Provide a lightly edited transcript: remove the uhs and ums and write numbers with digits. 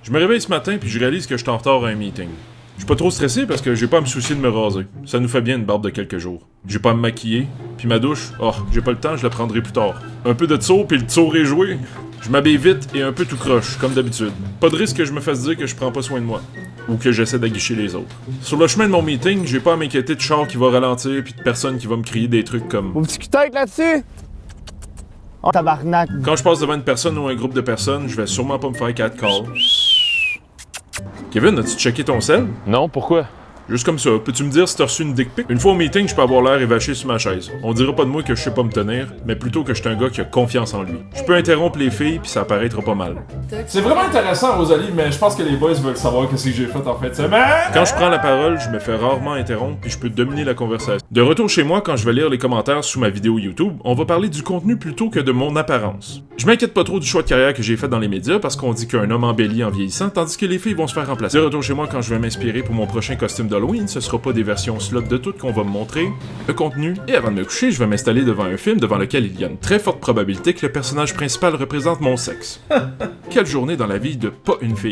Je me réveille ce matin puis je réalise que je suis en retard à un meeting. Je suis pas trop stressé parce que j'ai pas à me soucier de me raser. Ça nous fait bien une barbe de quelques jours. J'ai pas à me maquiller, puis ma douche, j'ai pas le temps, je la prendrai plus tard. Un peu de tour puis le tour est joué. Je m'habille vite et un peu tout croche, comme d'habitude. Pas de risque que je me fasse dire que je prends pas soin de moi. Ou que j'essaie d'aguicher les autres. Sur le chemin de mon meeting, j'ai pas à m'inquiéter de char qui va ralentir puis de personne qui va me crier des trucs comme... Vous discutez là-dessus? Oh tabarnak. Quand je passe devant une personne ou un groupe de personnes, je vais sûrement pas me faire catcall. Kevin, as-tu checké ton sel? Non, pourquoi? Juste comme ça, peux-tu me dire si t'as reçu une dick pic? Une fois au meeting, je peux avoir l'air évaché sur ma chaise. On dira pas de moi que je sais pas me tenir, mais plutôt que je suis un gars qui a confiance en lui. Je peux interrompre les filles, puis ça apparaîtra pas mal. C'est vraiment intéressant, Rosalie, mais je pense que les boys veulent savoir qu'est-ce que j'ai fait en fin de semaine. Quand je prends la parole, je me fais rarement interrompre, puis je peux dominer la conversation. De retour chez moi, quand je vais lire les commentaires sous ma vidéo YouTube, on va parler du contenu plutôt que de mon apparence. Je m'inquiète pas trop du choix de carrière que j'ai fait dans les médias, parce qu'on dit qu'un homme embellit en vieillissant, tandis que les filles vont se faire remplacer. De retour chez moi, quand je vais m'inspirer pour mon prochain costume d'Halloween, ce sera pas des versions slot de toutes qu'on va me montrer, le contenu, et avant de me coucher, je vais m'installer devant un film devant lequel il y a une très forte probabilité que le personnage principal représente mon sexe. Quelle journée dans la vie de pas une fille.